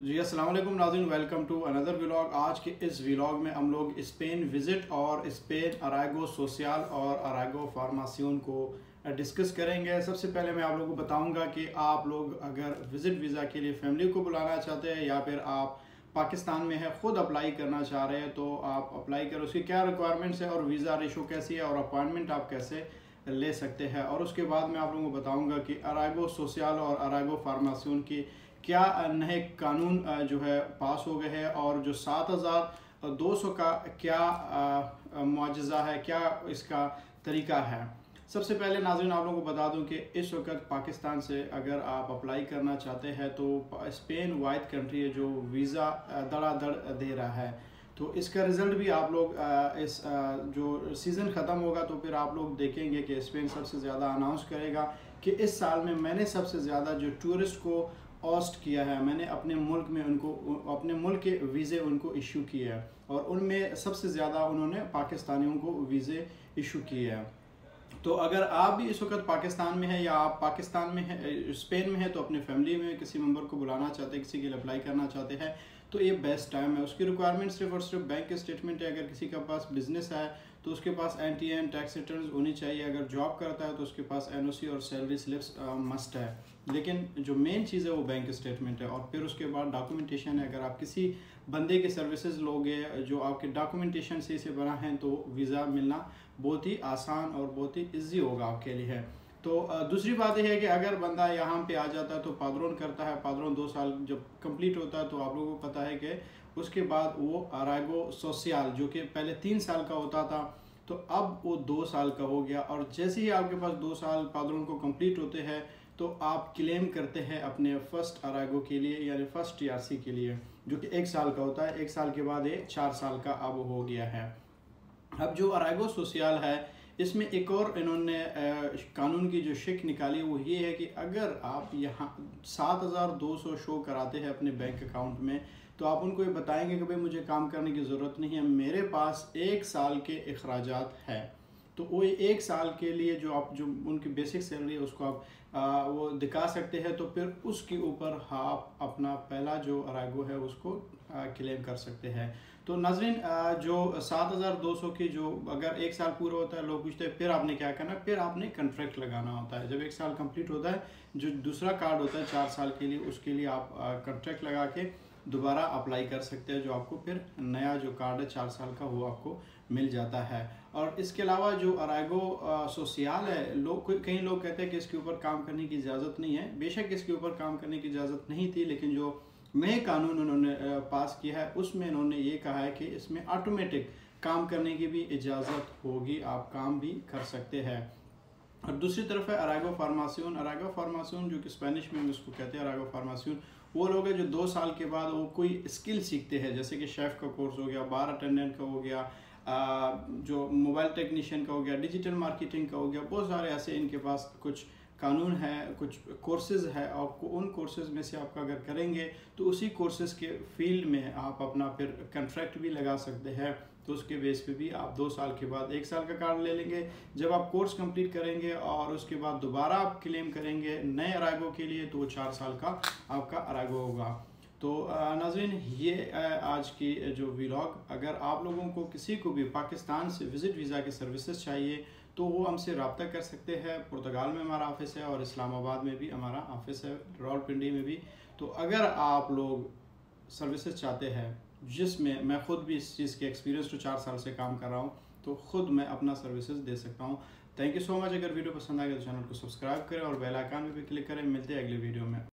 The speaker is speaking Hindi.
जी अस्सलाम वालेकुम नाज़रीन, वेलकम टू अनदर व्लॉग। आज के इस व्लॉग में हम लोग स्पेन विज़िट और स्पेन अरागो सोशल और अरागो फार्मासियोन को डिस्कस करेंगे। सबसे पहले मैं आप लोगों को बताऊंगा कि आप लोग अगर विज़िट वीज़ा के लिए फैमिली को बुलाना चाहते हैं या फिर आप पाकिस्तान में है ख़ुद अप्लाई करना चाह रहे हैं तो आप अप्लाई करें। उसकी क्या रिक्वायरमेंट्स है और वीज़ा रेशो कैसी है और अपॉइंटमेंट आप कैसे ले सकते हैं। और उसके बाद मैं आप लोगों को बताऊंगा कि अरागो सोशल और अरागो फार्मासियोन की क्या नए कानून जो है पास हो गए हैं और जो 7200 का क्या मुआवजा है, क्या इसका तरीका है। सबसे पहले नाज़रीन आप लोगों को बता दूं कि इस वक्त पाकिस्तान से अगर आप अप्लाई करना चाहते हैं तो स्पेन वाइड कंट्री है जो वीज़ा धड़ाधड़ दे रहा है। तो इसका रिज़ल्ट भी आप लोग इस जो सीज़न ख़त्म होगा तो फिर आप लोग देखेंगे कि स्पेन सबसे ज़्यादा अनाउंस करेगा कि इस साल में मैंने सबसे ज़्यादा जो टूरिस्ट को ऑस्ट किया है, मैंने अपने मुल्क में उनको अपने मुल्क के वीज़े उनको इशू किए हैं और उनमें सबसे ज़्यादा उन्होंने पाकिस्तानियों को वीज़े इशू किए हैं। तो अगर आप भी इस वक्त पाकिस्तान में है या आप पाकिस्तान में है, स्पेन में है, तो अपने फैमिली में किसी मेंबर को बुलाना चाहते हैं, किसी के लिए अप्लाई करना चाहते हैं तो ये बेस्ट टाइम है। उसकी रिक्वायरमेंट सिर्फ और सिर्फ बैंक स्टेटमेंट है। अगर किसी के पास बिजनेस है तो उसके पास NTN टैक्स रिटर्न होनी चाहिए। अगर जॉब करता है तो उसके पास NOC और सैलरी स्लिप्स मस्ट है। लेकिन जो मेन चीज़ है वो बैंक स्टेटमेंट है। और फिर उसके बाद डॉक्यूमेंटेशन है। अगर आप किसी बंदे के सर्विसेज लोगे जो आपके डॉक्यूमेंटेशन से बना है तो वीज़ा मिलना बहुत ही आसान और बहुत ही ईजी होगा आपके लिए। तो दूसरी बात यह है कि अगर बंदा यहाँ पे आ जाता है तो पाद्रोन करता है। पाद्रोन 2 साल जब कंप्लीट होता है तो आप लोगों को पता है कि उसके बाद वो अरागो सोशल जो कि पहले 3 साल का होता था तो अब वो 2 साल का हो गया। और जैसे ही आपके पास 2 साल पाद्रोन को कंप्लीट होते हैं तो आप क्लेम करते हैं अपने फर्स्ट अरागो के लिए यानी फर्स्ट TRC के लिए, जो कि 1 साल का होता है। 1 साल के बाद ये 4 साल का अब हो गया है। अब जो अरागो सोशल है इसमें एक और इन्होंने कानून की जो शिक निकाली वो ये है कि अगर आप यहाँ 7200 शो कराते हैं अपने बैंक अकाउंट में तो आप उनको ये बताएंगे कि भाई मुझे काम करने की ज़रूरत नहीं है, मेरे पास 1 साल के अखराजात है। तो वो 1 साल के लिए जो उनकी बेसिक सैलरी है उसको आप वो दिखा सकते हैं। तो फिर उसके ऊपर आप अपना पहला जो अरागो है उसको क्लेम कर सकते हैं। तो नाज़रीन जो 7200 की जो अगर 1 साल पूरा होता है लोग पूछते हैं फिर आपने क्या करना है, फिर आपने कॉन्ट्रैक्ट लगाना होता है। जब 1 साल कंप्लीट होता है जो दूसरा कार्ड होता है 4 साल के लिए उसके लिए आप कॉन्ट्रैक्ट लगा के दोबारा अप्लाई कर सकते हैं, जो आपको फिर नया जो कार्ड है 4 साल का वो आपको मिल जाता है। और इसके अलावा जो अरागो सोशल है, कई लोग कहते हैं कि इसके ऊपर काम करने की इजाज़त नहीं है। बेशक इसके ऊपर काम करने की इजाज़त नहीं थी, लेकिन जो नए कानून उन्होंने पास किया है उसमें इन्होंने ये कहा है कि इसमें ऑटोमेटिक काम करने की भी इजाज़त होगी, आप काम भी कर सकते हैं। और दूसरी तरफ है अरागो फार्मासियोन। अरागो फार्मासियोन जो कि स्पेनिश में उसको कहते हैं अरागो फार्मासियोन, वो लोग हैं जो 2 साल के बाद वो कोई स्किल सीखते हैं, जैसे कि शेफ़ का कोर्स हो गया, बार अटेंडेंट का हो गया, जो मोबाइल टेक्नीशियन का हो गया, डिजिटल मार्केटिंग का हो गया। बहुत सारे ऐसे इनके पास कुछ कानून है, कुछ कोर्सेज़ है। और उन कोर्सेज़ में से आपका अगर करेंगे तो उसी कोर्सेज़ के फील्ड में आप अपना फिर कॉन्ट्रैक्ट भी लगा सकते हैं। तो उसके बेस पे भी आप 2 साल के बाद 1 साल का कार्ड ले लेंगे। जब आप कोर्स कंप्लीट करेंगे और उसके बाद दोबारा आप क्लेम करेंगे नए अरागो के लिए तो 4 साल का आपका अरागो होगा। तो नाज़रीन ये आज की जो व्लॉग, अगर आप लोगों को किसी को भी पाकिस्तान से विज़िट वीज़ा के सर्विसेज चाहिए तो वो हमसे रब्ता कर सकते हैं। पुर्तगाल में हमारा ऑफिस है और इस्लामाबाद में भी हमारा ऑफिस है, रावलपिंडी में भी। तो अगर आप लोग सर्विसेज चाहते हैं जिसमें मैं ख़ुद भी इस चीज़ के एक्सपीरियंस तो 4 साल से काम कर रहा हूँ तो ख़ुद मैं अपना सर्विसेज दे सकता हूँ। Thank you so much. अगर वीडियो पसंद आए तो चैनल को सब्सक्राइब करें और बेल आइकन पे भी क्लिक करें। मिलते हैं अगले वीडियो में।